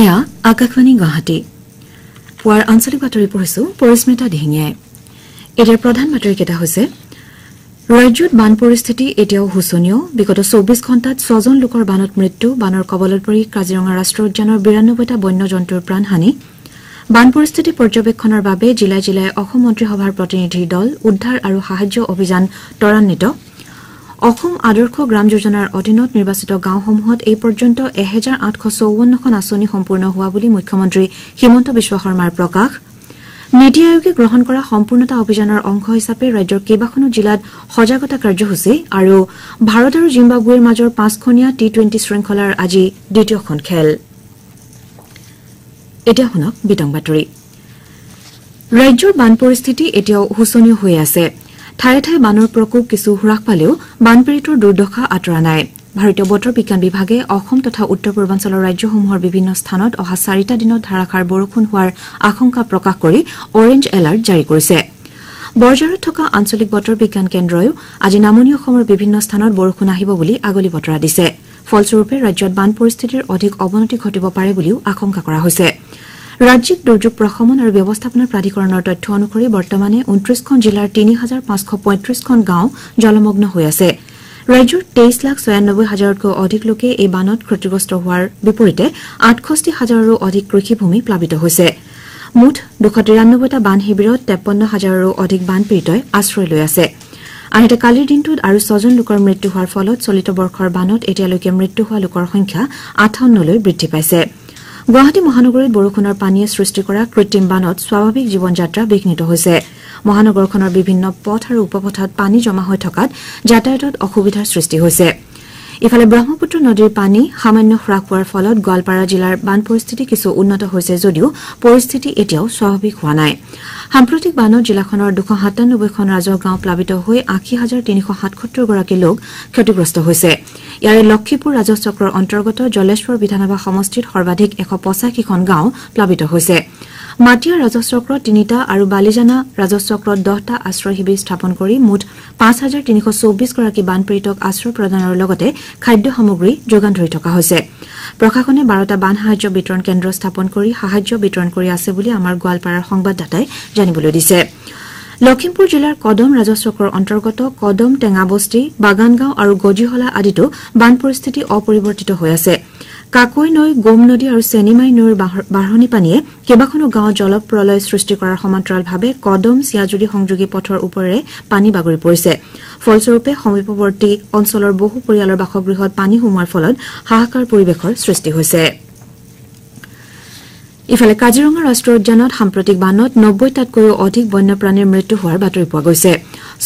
এয়া আকাশবাণী গুৱাহাটী পুৱাৰ আঞ্চলিক বাতৰি পঢ়িছো পৰিস্মিতা দিহিঙিয়াই এতিয়াৰ প্ৰধান বাতৰিকেইটা হৈছে ৰাজ্যত বান পৰিস্থিতি এতিয়াও হুচনীয় বিগত 24 ঘণ্টাত 6 জন লোকৰ বানত মৃত্যু বানৰ কবলত পৰি কাজিৰঙা ৰাষ্ট্ৰীয় উদ্যানৰ 92টা বন্যজন্তুৰ প্ৰাণহানি বান পৰিস্থিতি পৰ্যবেক্ষণৰ বাবে জিলাই জিলাই অসম মন্ত্ৰীসভাৰ প্ৰতিনিধিৰ দল উদ্ধাৰ আৰু সাহায্য অভিযান ত্বৰান্বিত অসম আদৰ্শ গ্ৰাম যোজনাৰ অধীনত নিৰ্বাচিত গাঁওসমূহত এই পৰ্যন্ত 1854খন আঁচনি সম্পূৰ্ণ হোৱা বুলি মুখ্যমন্ত্ৰী হিমন্ত বিশ্ব শৰ্মাৰ প্ৰকাশ নীতি আয়োগে গ্ৰহণ কৰা সম্পূৰ্ণতা অভিযানৰ অংশ হিচাপে ৰাজ্যৰ কেইবাখনো জিলাত সজাগতা কাৰ্যসূচী আৰু ভাৰত আৰু জিম্বাবৱেৰ মাজৰ 5খনীয়া টি20 শৃংখলাৰ আজি দ্বিতীয়খন খেল এতিয়া শুনক বিতং বাতৰি ৰাজ্যৰ বান পৰিস্থিতি এতিয়াও হুচনীয় হৈ আছে ঠায়ে ঠায়ে বানৰ প্ৰকোপ কিছু হ্ৰাস পালেও বানপীড়িতৰ দুৰ্দশা আঁতৰা নাই ভাৰতীয় বতৰ বিজ্ঞান বিভাগে অসম তথা উত্তৰ পূৰ্বাঞ্চলৰ ৰাজ্যসমূহৰ বিভিন্ন স্থানত অহা 4টা দিনত ধাৰাসাৰ বৰষুণ হোৱাৰ আশংকা প্ৰকাশ কৰি অৰেঞ্জ এলাৰ্ট জাৰি কৰিছে বৰঝাৰত থকা আঞ্চলিক বতৰ বিজ্ঞান কেন্দ্ৰই আজি নামনি অসমৰ বিভিন্ন স্থানত বৰষুণ আহিব বুলি আগলি বতৰা দিছে ফলস্বৰূপে ৰাজ্যত বান পৰিস্থিতিৰ অধিক অৱনতি ঘটিব পাৰে বুলিও আশংকা কৰা হৈছে ৰাজ্যিক দুৰ্যোগ প্ৰশমন আৰু ব্যৱস্থাপনা প্ৰাধিকৰণৰ তথ্য অনুসৰি বৰ্তমানে 29খন জিলাৰ 3535খন গাঁও জলমগ্ন হৈ আছে ৰাজ্যৰ 23,96,000তকৈ অধিক লোকে এই বানত ক্ষতিগ্ৰস্ত হোৱাৰ বিপৰীতে 68,000ৰো অধিক কৃষিভূমি প্লাবিত হৈছে মুঠ 293টা বান শিবিৰত 53,000ৰো অধিক বানপীড়িতই আশ্ৰয় লৈ আছে আনহাতে কালিৰ দিনটোত আৰু 6 জন লোকৰ মৃত্যু হোৱাৰ ফলত চলিত বৰ্ষৰ বানত এতিয়ালৈকে মৃত্যু হোৱা লোকৰ সংখ্যা 58লৈ বৃদ্ধি পাইছে গুৱাহাটী মহানগৰীত বৰষুণৰ পানীয়ে সৃষ্টি কৰা কৃত্ৰিম বানত স্বাভাৱিক জীৱন যাত্ৰা বিঘ্নিত হৈছে মহানগৰখনৰ বিভিন্ন পথ আৰু উপপথত পানী জমা হৈ থকাত যাতায়াতত অসুবিধাৰ সৃষ্টি হৈছে ইফালে ব্ৰহ্মপুত্ৰ নদীৰ পানী সামান্য হ্ৰাস হোৱাৰ ফলত গোৱালপাৰা জিলাৰ বান পৰিস্থিতি কিছু উন্নত হৈছে যদিও পৰিস্থিতি এতিয়াও স্বাভাৱিক হোৱা নাই সাম্প্ৰতিক বানত জিলাখনৰ 297খন ৰাজহ গাঁও প্লাবিত হৈ 80,377 গৰাকী লোক ক্ষতিগ্ৰস্ত হৈছে ইয়াৰে লক্ষীপুৰ ৰাজহ চক্ৰৰ অন্তৰ্গত জলেশ্বৰ বিধানসভা সমষ্টিত সৰ্বাধিক 185খন গাঁও প্লাবিত হৈছে মাটিয়া ৰাজহ চক্ৰত 3টা আৰু বালিজানা ৰাজহ চক্ৰত 10টা আশ্ৰয় শিবিৰ স্থাপন কৰি মুঠ 5,324 গৰাকী বানপীড়িতক আশ্ৰয় প্ৰদানৰ লগতে খাদ্য সামগ্ৰী যোগান ধৰি থকা হৈছে প্ৰশাসনে 12টা বান সাহায্য বিতৰণ কেন্দ্ৰ স্থাপন কৰি সাহায্য বিতৰণ কৰি আছে বুলি আমাৰ গোৱালপাৰাৰ সংবাদদাতাই জানিবলৈ দিছে লখিমপুৰ জিলাৰ কদম ৰাজহ চক্ৰৰ অন্তৰ্গত কদম টেঙাবস্তি বাগানগাঁও আৰু গজিহলা আদিতো বান পৰিস্থিতি অপৰিৱৰ্তিত হৈ আছে কাকৈ নৈ গোম নদী আৰু চেনিমাই নৈৰ বাঢ়নি পানীয়ে কেইবাখনো গাঁৱত জলপ্ৰলয় সৃষ্টি কৰাৰ সমান্তৰালভাৱে কদম চিয়াজুলি সংযোগী পথৰ ওপৰেৰে পানী বাগৰি পৰিছে ফলস্বৰূপে সমীপৱৰ্তী অঞ্চলৰ বহু পৰিয়ালৰ বাসগৃহত পানী সোমোৱাৰ ফলত হাহাকাৰ পৰিৱেশৰ সৃষ্টি হৈছে ইফালে কাজিৰঙা ৰাষ্ট্ৰীয় উদ্যানত সাম্প্ৰতিক বানত 90টাতকৈও অধিক বন্যপ্ৰাণীৰ মৃত্যু হোৱাৰ বাতৰি পোৱা গৈছে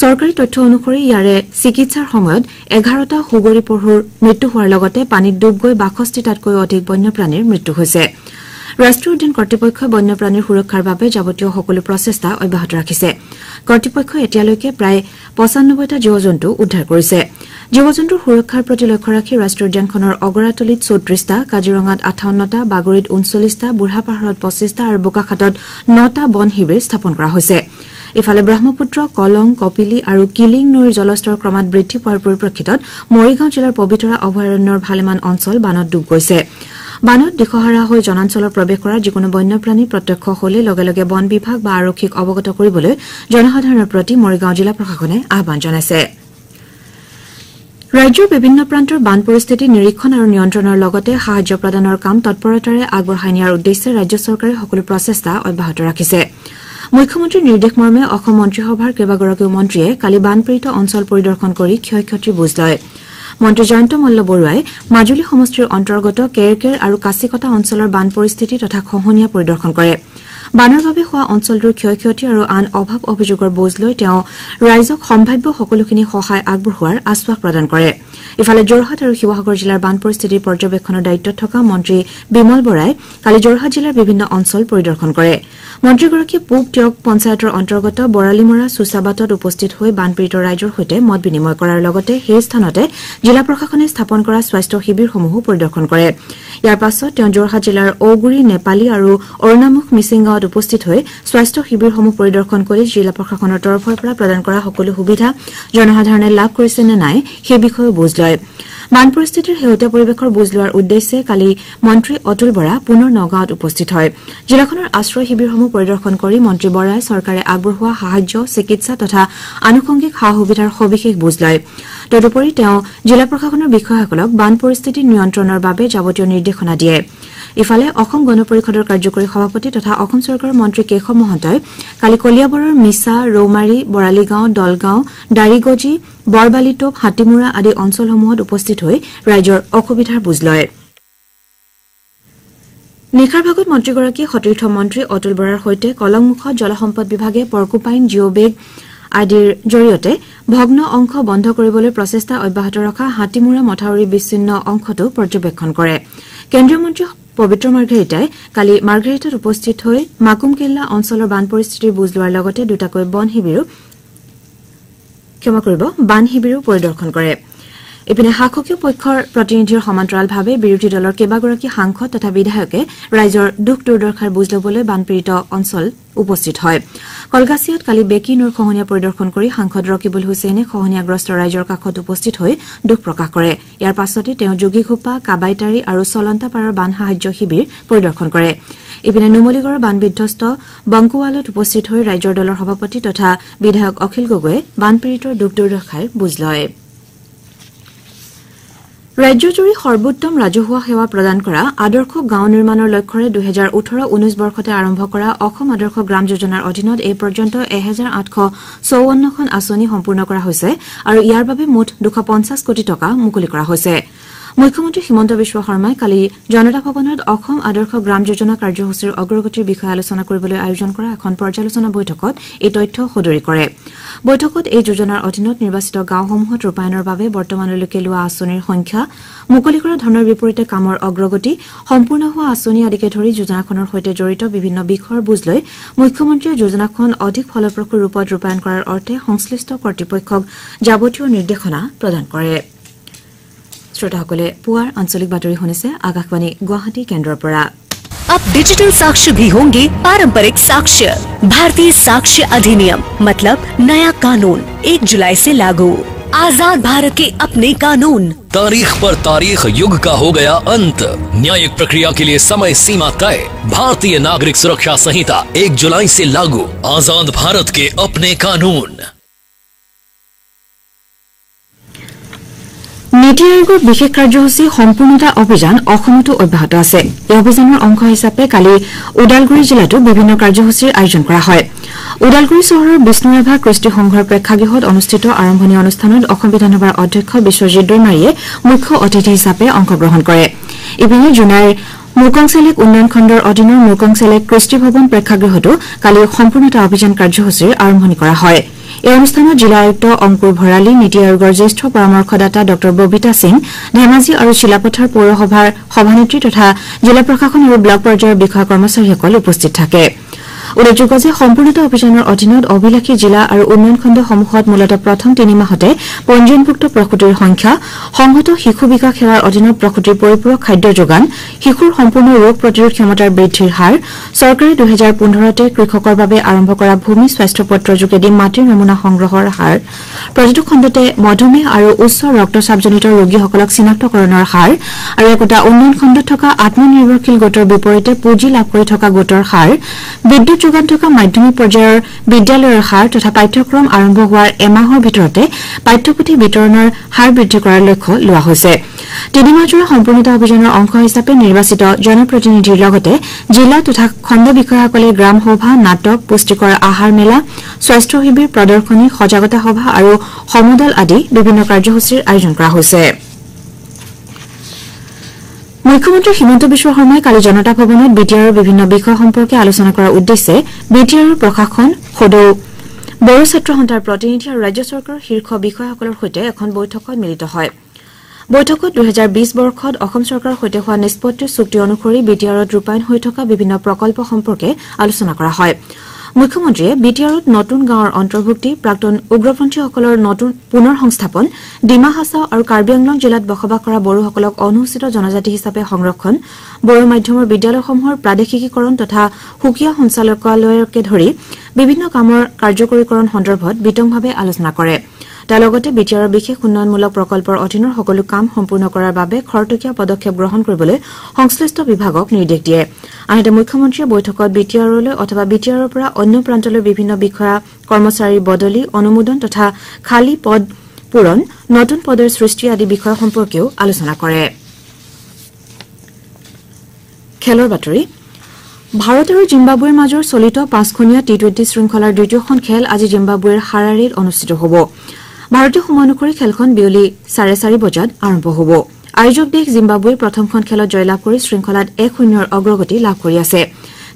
চৰকাৰী তথ্য অনুসৰি ইয়াৰে চিকিৎসাৰ সময়ত 11টা হুগৰি পঢ়ুৰ মৃত্যু হোৱাৰ লগতে পানীত ডুব গৈ 62টাতকৈও অধিক বন্যপ্ৰাণীৰ মৃত্যু হৈছে ৰাষ্ট্ৰীয় উদ্যান কৰ্তৃপক্ষই বন্যপ্ৰাণীৰ সুৰক্ষাৰ বাবে যাৱতীয় সকলো প্ৰচেষ্টা অব্যাহত ৰাখিছে কৰ্তৃপক্ষই এতিয়ালৈকে প্ৰায় 95টা জীৱ-জন্তু উদ্ধাৰ কৰিছে জীৱ-জন্তুৰ সুৰক্ষাৰ প্ৰতি লক্ষ্য ৰাখি ৰাষ্ট্ৰীয় উদ্যানখনৰ অগৰাতলিত 34টা কাজিৰঙাত 58টা বাগৰিত 39টা বুঢ়াপাহাৰত 25টা আৰু বোকাখাটত 9টা বন শিবিৰ স্থাপন কৰা হৈছে ইফালে ব্ৰহ্মপুত্ৰ কলং কপিলি আৰু কিলিং নৈৰ জলস্তৰ ক্ৰমাৎ বৃদ্ধি পোৱাৰ পৰিপ্ৰেক্ষিতত মৰিগাঁও জিলাৰ পবিতৰা অভয়াৰণ্যৰ ভালেমান অঞ্চল বানত ডুব গৈছে বানত দিশহাৰা হৈ জনাঞ্চলত প্ৰৱেশ কৰা যিকোনো বন্যপ্ৰাণী প্ৰত্যক্ষ হলে লগে লগে বন বিভাগ বা আৰক্ষীক অৱগত কৰিবলৈ জনসাধাৰণৰ প্ৰতি মৰিগাঁও জিলা প্ৰশাসনে আহ্বান জনাইছে ৰাজ্যৰ বিভিন্ন প্ৰান্তৰ বান পৰিস্থিতি নিৰীক্ষণ আৰু নিয়ন্ত্ৰণৰ লগতে সাহায্য প্ৰদানৰ কাম তৎপৰতাৰে আগবঢ়াই নিয়াৰ উদ্দেশ্যে ৰাজ্য চৰকাৰে সকলো প্ৰচেষ্টা অব্যাহত ৰাখিছে মুখ্যমন্ত্ৰীৰ নিৰ্দেশ মৰ্মে অসম মন্ত্ৰীসভাৰ কেইবাগৰাকীও মন্ত্ৰীয়ে কালি বানপীড়িত অঞ্চল পৰিদৰ্শন কৰি ক্ষয়-ক্ষতিৰ বুজ লয় মন্ত্ৰী জয়ন্ত মল্ল বৰুৱাই মাজুলী সমষ্টিৰ অন্তৰ্গত কেৰকেৰ আৰু কাছিকটা অঞ্চলৰ বান পৰিস্থিতি তথা খহনীয়া পৰিদৰ্শন কৰে বানৰ বাবে হোৱা অঞ্চলটোৰ ক্ষয়-ক্ষতি আৰু আন অভাৱ অভিযোগৰ বুজ লৈ তেওঁ ৰাইজক সম্ভাৱ্য সকলোখিনি সহায় আগবঢ়োৱাৰ আশ্বাস প্ৰদান কৰে ইফালে যোৰহাট আৰু শিৱসাগৰ জিলাৰ বান পৰিস্থিতিৰ পৰ্যবেক্ষণৰ দায়িত্বত থকা মন্ত্ৰী বিমল বৰাই কালি যোৰহাট জিলাৰ বিভিন্ন অঞ্চল পৰিদৰ্শন কৰে মন্ত্ৰীগৰাকীয়ে পূব টিয়ক পঞ্চায়তৰ অন্তৰ্গত বৰালিমৰা সুচাবাটত উপস্থিত হৈ বানপীড়িত ৰাইজৰ সৈতে মত বিনিময় কৰাৰ লগতে সেই স্থানতে জিলা প্ৰশাসনে স্থাপন কৰা স্বাস্থ্য শিবিৰসমূহো পৰিদৰ্শন কৰে ইয়াৰ পাছত তেওঁ যোৰহাট জিলাৰ ঔগুৰি নেপালী আৰু অৰুণামুখ মিচিং গাঁৱত উপস্থিত হৈ স্বাস্থ্য শিবিৰসমূহ পৰিদৰ্শন কৰি জিলা প্ৰশাসনৰ তৰফৰ পৰা প্ৰদান কৰা সকলো সুবিধা জনসাধাৰণে লাভ কৰিছে নে নাই সেই বিষয়ে বুজ লয় বান পৰিস্থিতিৰ শেহতীয়া পৰিৱেশৰ বুজ লোৱাৰ উদ্দেশ্যে কালি মন্ত্ৰী অতুল বৰা পুনৰ নগাঁৱত উপস্থিত হয় জিলাখনৰ আশ্ৰয় শিবিৰসমূহ পৰিদৰ্শন কৰি মন্ত্ৰী বৰাই চৰকাৰে আগবঢ়োৱা সাহায্য চিকিৎসা তথা আনুষংগিক সা সুবিধাৰ সবিশেষ বুজ লয় তদুপৰি তেওঁ জিলা প্ৰশাসনৰ বিষয়াসকলক বান পৰিস্থিতি নিয়ন্ত্ৰণৰ বাবে যাৱতীয় নিৰ্দেশনা দিয়ে ইফালে অসম গণ পৰিষদৰ কাৰ্যকৰী সভাপতি তথা অসম চৰকাৰৰ মন্ত্ৰী কেশৱ মহন্তই কালি কলিয়াবৰৰ মিছা ৰৌমাৰী বৰালীগাঁও দলগাঁও দাৰিগজি বৰবালিটোপ হাতীমুৰা আদি অঞ্চলসমূহত উপস্থিত হৈ ৰাইজৰ অসুবিধাৰ বুজ লয় নিশাৰ ভাগত মন্ত্ৰীগৰাকীয়ে সতীৰ্থ মন্ত্ৰী অতুল বৰাৰ সৈতে কলংমুখত জলসম্পদ বিভাগে পৰ্কুপাইন জিঅ'বেগ আদিৰ জৰিয়তে ভগ্ন অংশ বন্ধ কৰিবলৈ প্ৰচেষ্টা অব্যাহত ৰখা হাতীমুৰা মথাউৰি বিচ্ছিন্ন অংশটো পৰ্যবেক্ষণ কৰে কেন্দ্ৰীয় মন্ত্ৰী পবিত্ৰ মাৰ্ঘেৰিটাই কালি মাৰ্ঘেৰিটাত উপস্থিত হৈ মাকুমকেল্লা অঞ্চলৰ বান পৰিস্থিতিৰ বুজ লোৱাৰ লগতে দুটাকৈ বান শিবিৰো পৰিদৰ্শন কৰে ইপিনে শাসকীয় পক্ষৰ প্ৰতিনিধিৰ সমান্তৰালভাৱে বিৰোধী দলৰ কেইবাগৰাকী সাংসদ তথা বিধায়কে ৰাইজৰ দুখ দুৰ্দশাৰ বুজ ল'বলৈ বানপীড়িত অঞ্চল উপস্থিত হয় কলগাছিয়াত কালি বেকী নৈৰ খহনীয়া পৰিদৰ্শন কৰি সাংসদ ৰকিবুল হুছেইনে খহনীয়াগ্ৰস্ত ৰাইজৰ কাষত উপস্থিত হৈ দুখ প্ৰকাশ কৰে ইয়াৰ পাছতে তেওঁ যোগীঘোপা কাবাইতাৰী আৰু চলন্তাপাৰৰ বান সাহায্য শিবিৰ পৰিদৰ্শন কৰে ইপিনে নুমলীগড়ৰ বান বিধ্বস্ত বংকুৱালত উপস্থিত হৈ ৰাইজৰ দলৰ সভাপতি তথা বিধায়ক অখিল গগৈয়ে বানপীড়িতৰ দুখ দুৰ্দশাৰ বুজ লয় ৰাজ্যজুৰি সৰ্বোত্তম ৰাজহুৱা সেৱা প্ৰদান কৰা আদৰ্শ গাঁও নিৰ্মাণৰ লক্ষ্যৰে 2018-19 বৰ্ষতে আৰম্ভ কৰা অসম আদৰ্শ গ্ৰাম যোজনাৰ অধীনত এই পৰ্যন্ত 1854খন আঁচনি সম্পূৰ্ণ কৰা হৈছে আৰু ইয়াৰ বাবে মুঠ 250 কোটি টকা মুকলি কৰা হৈছে মুখ্যমন্ত্ৰী হিমন্ত বিশ্ব শৰ্মাই কালি জনতা ভৱনত অসম আদৰ্শ গ্ৰাম যোজনা কাৰ্যসূচীৰ অগ্ৰগতিৰ বিষয়ে আলোচনা কৰিবলৈ আয়োজন কৰা এখন পৰ্যালোচনা বৈঠকত এই তথ্য সদৰি কৰে বৈঠকত এই যোজনাৰ অধীনত নিৰ্বাচিত গাঁওসমূহত ৰূপায়ণৰ বাবে বৰ্তমানলৈকে লোৱা আঁচনিৰ সংখ্যা মুকলি কৰা ধনৰ বিপৰীতে কামৰ অগ্ৰগতি সম্পূৰ্ণ হোৱা আঁচনি আদিকে ধৰি যোজনাখনৰ সৈতে জড়িত বিভিন্ন বিষয়ৰ বুজ লৈ মুখ্যমন্ত্ৰীয়ে যোজনাখন অধিক ফলপ্ৰসূ ৰূপত ৰূপায়ণ কৰাৰ অৰ্থে সংশ্লিষ্ট কৰ্তৃপক্ষক যাৱতীয় নিৰ্দেশনা প্ৰদান কৰে শ্ৰোতাসকলে পুৱাৰ আঞ্চলিক বাতৰি শুনিছে আকাশবাণী গুৱাহাটী কেন্দ্ৰৰ পৰা अब डिजिटल साक्ष्य भी होंगे पारंपरिक साक्ष्य भारतीय साक्ष्य अधिनियम मतलब नया कानून 1 जुलाई से लागू आजाद भारत के अपने कानून तारीख पर तारीख युग का हो गया अंत न्यायिक प्रक्रिया के लिए समय सीमा तय भारतीय नागरिक सुरक्षा संहिता 1 जुलाई से लागू आजाद भारत के अपने कानून নীতি আয়োগৰ বিশেষ কাৰ্যসূচী সম্পূৰ্ণতা অভিযান অসমতো অব্যাহত আছে এই অভিযানৰ অংশ হিচাপে কালি ওদালগুৰি জিলাতো বিভিন্ন কাৰ্যসূচীৰ আয়োজন কৰা হয় ওদালগুৰি চহৰৰ বিষ্ণুৰাভা কৃষ্টি সংঘৰ প্ৰেক্ষাগৃহত অনুষ্ঠিত আৰম্ভণি অনুষ্ঠানত অসম বিধানসভাৰ অধ্যক্ষ বিশ্বজিৎ দৈমাৰীয়ে মুখ্য অতিথি হিচাপে অংশগ্ৰহণ কৰে ইপিনে জুনাইৰ মুৰকংচেলেক উন্নয়ন খণ্ডৰ অধীনৰ মুৰকংচেলেক কৃষ্টি ভৱন প্ৰেক্ষাগৃহতো কালি সম্পূৰ্ণতা অভিযান কাৰ্যসূচীৰ আৰম্ভণি কৰা হয় এই অনুষ্ঠানত জিলা আয়ুক্ত অংকুৰ ভৰালী নীতি আয়োগৰ জ্যেষ্ঠ পৰামৰ্শদাতা ড ববিতা সিং ধেমাজি আৰু চিলাপথাৰ পৌৰসভাৰ সভানেত্ৰী তথা জিলা প্ৰশাসন আৰু ব্লক পৰ্যায়ৰ বিষয়া কৰ্মচাৰীসকল উপস্থিত থাকে উল্লেখযোগ্য যে সম্পূৰ্ণতা অভিযানৰ অধীনত অভিলাষী জিলা আৰু উন্নয়ন খণ্ডসমূহত মূলতঃ প্ৰথম 3 মাহতে পঞ্জীয়নভুক্ত প্ৰসূতিৰ সংখ্যা সংহত শিশু বিকাশ সেৱাৰ অধীনত প্ৰসূতিৰ পৰিপূৰক খাদ্য যোগান শিশুৰ সম্পূৰ্ণ ৰোগ প্ৰতিৰোধ ক্ষমতাৰ বৃদ্ধিৰ হাৰ চৰকাৰে 2015তে কৃষকৰ বাবে আৰম্ভ কৰা ভূমি স্বাস্থ্য পত্ৰ যোগেদি মাটিৰ নমুনা সংগ্ৰহৰ হাৰ প্ৰতিটো খণ্ডতে মধুমেহ আৰু উচ্চ ৰক্তচাপজনিত ৰোগীসকলক চিনাক্তকৰণৰ হাৰ আৰু একোটা উন্নয়ন খণ্ডত থকা আত্মনিৰ্ভৰশীল গোটৰ বিপৰীতে পুঁজি লাভ কৰি থকা গোটৰ হাৰ বিদ্যুৎ যোগান থকা মাধ্যমিক পৰ্যায়ৰ বিদ্যালয়ৰ হাৰ তথা পাঠ্যক্ৰম আৰম্ভ হোৱাৰ এমাহৰ ভিতৰতে পাঠ্যপুথি বিতৰণৰ হাৰ বৃদ্ধি কৰাৰ লক্ষ্য লোৱা হৈছে 3 মাহজোৰা সম্পূৰ্ণতা অভিযানৰ অংশ হিচাপে নিৰ্বাচিত জনপ্ৰতিনিধিৰ লগতে জিলা তথা খণ্ড বিষয়াসকলে গ্ৰাম সভা নাটক পুষ্টিকৰ আহাৰ মেলা স্বাস্থ্য শিবিৰ প্ৰদৰ্শনী সজাগতা সভা আৰু সমদল আদি বিভিন্ন কাৰ্যসূচীৰ আয়োজন কৰা হৈছে মুখ্যমন্ত্ৰী হিমন্ত বিশ্ব শৰ্মাই কালি জনতা ভৱনত বিটিআৰৰ বিভিন্ন বিষয় সম্পৰ্কে আলোচনা কৰাৰ উদ্দেশ্যে বিটিআৰৰ প্ৰশাসন সদৌ বড়ো ছাত্ৰ সন্থাৰ প্ৰতিনিধি আৰু ৰাজ্য চৰকাৰৰ শীৰ্ষ বিষয়াসকলৰ সৈতে এখন বৈঠকত মিলিত হয় বৈঠকত 2020 বৰ্ষত অসম চৰকাৰৰ সৈতে হোৱা নিষ্পত্তিৰ চুক্তি অনুসৰি বিটিআৰত ৰূপায়ণ হৈ থকা বিভিন্ন প্ৰকল্প সম্পৰ্কে আলোচনা কৰা হয় মুখ্যমন্ত্ৰীয়ে বিটিআৰত নতুন গাঁৱৰ অন্তৰ্ভুক্তি প্ৰাক্তন উগ্ৰপন্থীসকলৰ নতুন পুনৰ সংস্থাপন ডিমা হাছাও আৰু কাৰ্বি আংলং জিলাত বসবাস কৰা বড়োসকলক অনুসূচিত জনজাতি হিচাপে সংৰক্ষণ বড়ো মাধ্যমৰ বিদ্যালয়সমূহৰ প্ৰাদেশিকীকৰণ তথা সুকীয়া সঞ্চালকালয়কে ধৰি বিভিন্ন কামৰ কাৰ্যকৰীকৰণ সন্দৰ্ভত বিতংভাৱে আলোচনা কৰে তাৰ লগতে বিটিআৰৰ বিশেষ উন্নয়নমূলক প্ৰকল্পৰ অধীনৰ সকলো কাম সম্পূৰ্ণ কৰাৰ বাবে খৰতকীয়া পদক্ষেপ গ্ৰহণ কৰিবলৈ সংশ্লিষ্ট বিভাগক নিৰ্দেশ দিয়ে আনহাতে মুখ্যমন্ত্ৰীয়ে বৈঠকত বিটিআৰলৈ অথবা বিটিআৰৰ পৰা অন্য প্ৰান্তলৈ বিভিন্ন বিষয়া কৰ্মচাৰীৰ বদলি অনুমোদন তথা খালী পদ পূৰণ নতুন পদৰ সৃষ্টি আদি বিষয় সম্পৰ্কেও আলোচনা কৰে খেলৰ বাতৰি ভাৰত আৰু জিম্বাবুৱেৰ মাজৰ চলিত 5খনীয়া টি20 শৃংখলাৰ দ্বিতীয়খন খেল আজি জিম্বাবুৱেৰ হাৰাৰেত অনুষ্ঠিত হ'ব ভাৰতীয় সময় অনুসৰি খেলখন বিয়লি 4:30 বজাত আৰম্ভ হ'ব আয়োজক দেশ জিম্বাবুৱে প্ৰথমখন খেলত জয়লাভ কৰি শৃংখলাত 1-0 অগ্ৰগতি লাভ কৰি আছে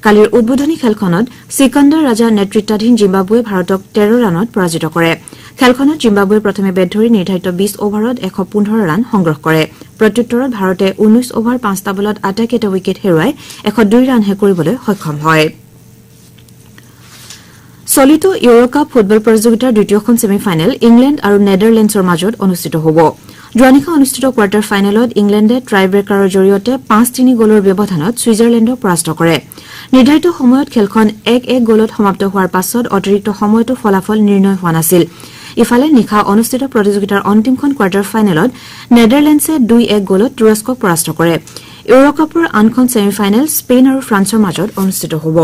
কালিৰ উদ্বোধনী খেলখনত সিকান্দাৰ ৰাজা নেতৃত্বাধীন জিম্বাবুৱে ভাৰতক 13 ৰানত পৰাজিত কৰে খেলখনত জিম্বাবুৱে প্ৰথমে বেট ধৰি নিৰ্ধাৰিত 20 অভাৰত 115 ৰান সংগ্ৰহ কৰে প্ৰত্যুত্তৰত ভাৰতে 19 অভাৰ 5টা বলত আটাইকেইটা উইকেট হেৰুৱাই 102 ৰানহে কৰিবলৈ সক্ষম হয় চলিত ইউৰোকাপ ফুটবল প্ৰতিযোগিতাৰ দ্বিতীয়খন ছেমিফাইনেল ইংলেণ্ড আৰু নেদাৰলেণ্ডছৰ মাজত অনুষ্ঠিত হ'ব যোৱানিশা অনুষ্ঠিত কোৱাৰ্টাৰ ফাইনেলত ইংলেণ্ডে ট্ৰাইব্ৰেকাৰৰ জৰিয়তে 5-3 গলৰ ব্যৱধানত ছুইজাৰলেণ্ডক পৰাস্ত কৰে নিৰ্ধাৰিত সময়ত খেলখন 1-1 গলত সমাপ্ত হোৱাৰ পাছত অতিৰিক্ত সময়তো ফলাফল নিৰ্ণয় হোৱা নাছিল ইফালে নিশা অনুষ্ঠিত প্ৰতিযোগিতাৰ অন্তিমখন কোৱাৰ্টাৰ ফাইনেলত নেদাৰলেণ্ডছে 2-1 গলত তুৰস্কক পৰাস্ত কৰে ইউৰোকাপৰ আনখন ছেমিফাইনেল স্পেইন আৰু ফ্ৰান্সৰ মাজত অনুষ্ঠিত হ'ব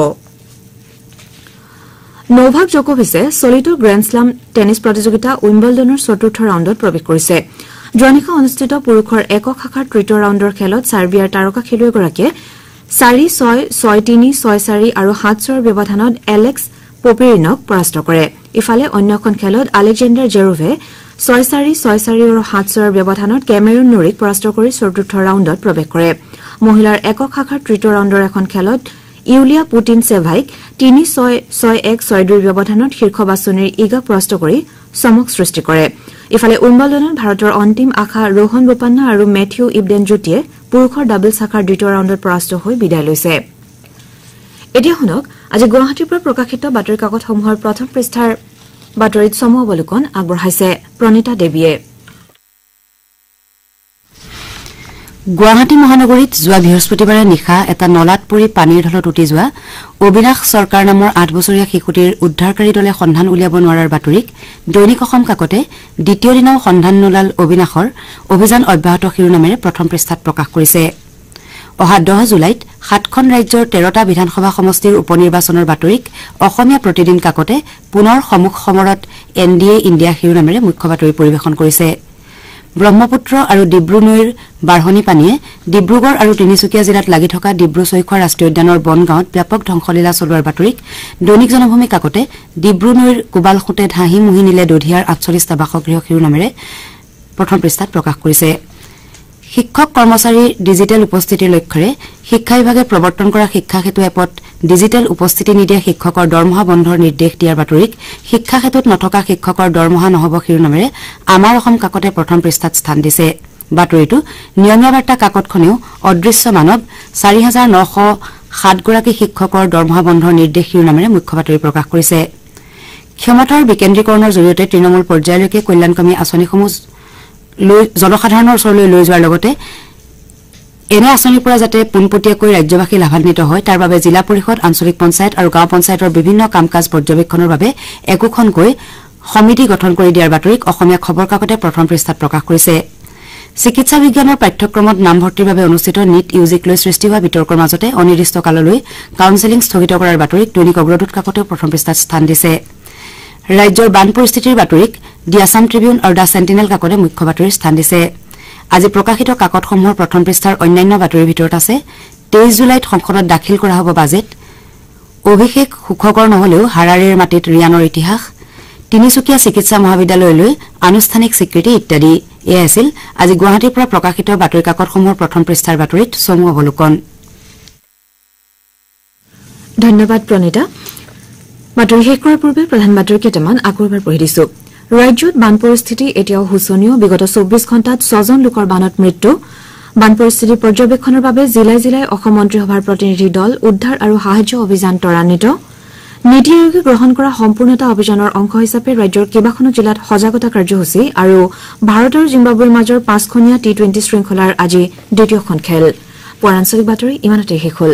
নোভাক জকোভিচে চলিত গ্ৰেণ্ড শ্লাম টেনিছ প্ৰতিযোগিতা উইম্বলডনৰ চতুৰ্থ ৰাউণ্ডত প্ৰৱেশ কৰিছে যোৱানিশা অনুষ্ঠিত পুৰুষৰ একক শাখাৰ তৃতীয় ৰাউণ্ডৰ খেলত ছাৰ্বিয়াৰ তাৰকা খেলুৱৈগৰাকীয়ে 4-6, 6-3, 6-4 আৰু 7-6ৰ ব্যৱধানত এলেক্স পপিৰিনক পৰাস্ত কৰে ইফালে অন্য এখন খেলত আলেকজেণ্ডাৰ জেৰোভে 6-4, 6-4 আৰু 7-6ৰ ব্যৱধানত কেমেৰুন নুৰিক পৰাস্ত কৰি চতুৰ্থ ৰাউণ্ডত প্ৰৱেশ কৰে মহিলাৰ একক শাখাৰ তৃতীয় ৰাউণ্ডৰ এখন খেলত ইউলিয়া পুটিন চেভাইক 3-6, 6-1, 6-2ৰ ব্যৱধানত শীৰ্ষ বাছনিৰ ইগাক পৰাস্ত কৰি চমক সৃষ্টি কৰে ইফালে উইম্বলডনত ভাৰতৰ অন্তিম আশা ৰোহন বোপান্না আৰু মেথিউ ইবডেন জুটিয়ে পুৰুষৰ ডাবল শাখাৰ দ্বিতীয় ৰাউণ্ডত পৰাস্ত হৈ বিদায় লৈছে এতিয়া শুনক আজি গুৱাহাটীৰ পৰা প্ৰকাশিত বাতৰি কাকতসমূহৰ প্ৰথম পৃষ্ঠাৰ বাতৰিত সময় অৱলোকন আগবঢ়াইছে প্ৰণীতা দেৱীয়ে গুৱাহাটী মহানগৰীত যোৱা বৃহস্পতিবাৰে নিশা এটা নলাত পৰি পানীৰ ঢলত উটি যোৱা অবিনাশ চৰকাৰ নামৰ 8 বছৰীয়া শিশুটিৰ উদ্ধাৰকাৰী দলে সন্ধান উলিয়াব নোৱাৰাৰ বাতৰিক দৈনিক অসম কাকতে দ্বিতীয় দিনাও সন্ধান নোলাল অবিনাশৰ অভিযান অব্যাহত শিৰোনামেৰে প্ৰথম পৃষ্ঠাত প্ৰকাশ কৰিছে অহা 10 জুলাইত 7খন ৰাজ্যৰ 13টা বিধানসভা সমষ্টিৰ উপনিৰ্বাচনৰ বাতৰিক অসমীয়া প্ৰতিদিন কাকতে পুনৰ সমুখ সমৰত এনডিএ ইণ্ডিয়া শিৰোনামেৰে মুখ্য বাতৰি পৰিৱেশন কৰিছে ব্ৰহ্মপুত্ৰ আৰু ডিব্ৰু নৈৰ বাঢ়নী পানীয়ে ডিব্ৰুগড় আৰু তিনিচুকীয়া জিলাত লাগি থকা ডিব্ৰু-চৈখোৱা ৰাষ্ট্ৰীয় উদ্যানৰ বনগাঁৱত ব্যাপক ধ্বংসলীলা চলোৱাৰ বাতৰিক দৈনিক জনভূমি কাকতে ডিব্ৰু নৈৰ কোবাল খুঁটে ধাহি মুহি নিলে দধিয়াৰ 48টা বাসগৃহ শিৰোনামেৰে প্ৰথম পৃষ্ঠাত প্ৰকাশ কৰিছে শিক্ষক কৰ্মচাৰীৰ ডিজিটেল উপস্থিতিৰ লক্ষ্যৰে শিক্ষা বিভাগে প্ৰৱৰ্তন কৰা শিক্ষা সেতু এপত ডিজিটেল উপস্থিতি নিদিয়া শিক্ষকৰ দৰমহা বন্ধৰ নিৰ্দেশ দিয়াৰ বাতৰিক শিক্ষা সেতুত নথকা শিক্ষকৰ দৰমহা নহব শিৰোনামেৰে আমাৰ অসম কাকতে প্ৰথম পৃষ্ঠাত স্থান দিছে বাতৰিটো নিয়মীয়া বাৰ্তা কাকতখনেও অদৃশ্য মানৱ 4907 গৰাকী শিক্ষকৰ দৰমহা বন্ধৰ নিৰ্দেশ শিৰোনামেৰে মুখ্য বাতৰি প্ৰকাশ কৰিছে ক্ষমতাৰ বিকেন্দ্ৰীকৰণৰ জৰিয়তে তৃণমূল পৰ্যায়লৈকে কল্যাণকামী আঁচনিসমূহ জনসাধাৰণৰ ওচৰলৈ লৈ যোৱাৰ লগতে এনে আঁচনিৰ পৰা যাতে পোনপটীয়াকৈ ৰাজ্যবাসী লাভান্বিত হয় তাৰ বাবে জিলা পৰিষদ আঞ্চলিক পঞ্চায়ত আৰু গাঁও পঞ্চায়তৰ বিভিন্ন কাম-কাজ পৰ্যবেক্ষণৰ বাবে একোখনকৈ সমিতি গঠন কৰি দিয়াৰ বাতৰিক অসমীয়া খবৰ কাকতে প্ৰথম পৃষ্ঠাত প্ৰকাশ কৰিছে চিকিৎসা বিজ্ঞানৰ পাঠ্যক্ৰমত নামভৰ্তিৰ বাবে অনুষ্ঠিত নিট ইউজিক লৈ সৃষ্টি হোৱা বিতৰ্কৰ মাজতে অনিৰ্দিষ্ট কাললৈ কাউন্সেলিং স্থগিত কৰাৰ বাতৰিক দৈনিক অগ্ৰদূত কাকতে প্ৰথম পৃষ্ঠাত স্থান দিছে ৰাজ্যৰ বান পৰিস্থিতিৰ বাতৰিক দি আছাম ট্ৰিবিউন আৰু দা সেন্টিনেল কাকতে মুখ্য বাতৰিৰ স্থান দিছে আজি প্ৰকাশিত কাকতসমূহৰ প্ৰথম পৃষ্ঠাৰ অন্যান্য বাতৰিৰ ভিতৰত আছে 23 জুলাইত সংসদত দাখিল কৰা হ'ব বাজেট অভিষেক সুখকৰ নহলেও হাৰাৰেৰ মাটিত ৰিয়ানৰ ইতিহাস তিনিচুকীয়া চিকিৎসা মহাবিদ্যালয়লৈ আনুষ্ঠানিক স্বীকৃতি ইত্যাদি এয়া আছিল আজি গুৱাহাটীৰ পৰা প্ৰকাশিত বাতৰি কাকতসমূহৰ প্ৰথম পৃষ্ঠাৰ বাতৰিত চমু অৱলোকন ধন্যবাদ প্ৰণীতা বাতৰি শেষ কৰাৰ পূৰ্বে প্ৰধান বাতৰি কেইটামান আকৌ এবাৰ পঢ়ি দিছো ৰাজ্যত বান পৰিস্থিতি এতিয়াও শোচনীয় বিগত 24 ঘণ্টাত 6 জন লোকৰ বানত মৃত্যু বান পৰিস্থিতি পৰ্যবেক্ষণৰ বাবে জিলাই জিলাই অসম মন্ত্ৰীসভাৰ প্ৰতিনিধি দল উদ্ধাৰ আৰু সাহায্য অভিযান ত্বৰান্বিত নীতি আয়োগে গ্ৰহণ কৰা সম্পূৰ্ণতা অভিযানৰ অংশ হিচাপে ৰাজ্যৰ কেইবাখনো জিলাত সজাগতা কাৰ্যসূচী আৰু ভাৰত আৰু জিম্বাবুৱেৰ মাজৰ 5খনীয়া টি20 শৃংখলাৰ আজি দ্বিতীয়খন খেল পৰাঞ্চলিক বাতৰি ইমানতে শেষ হল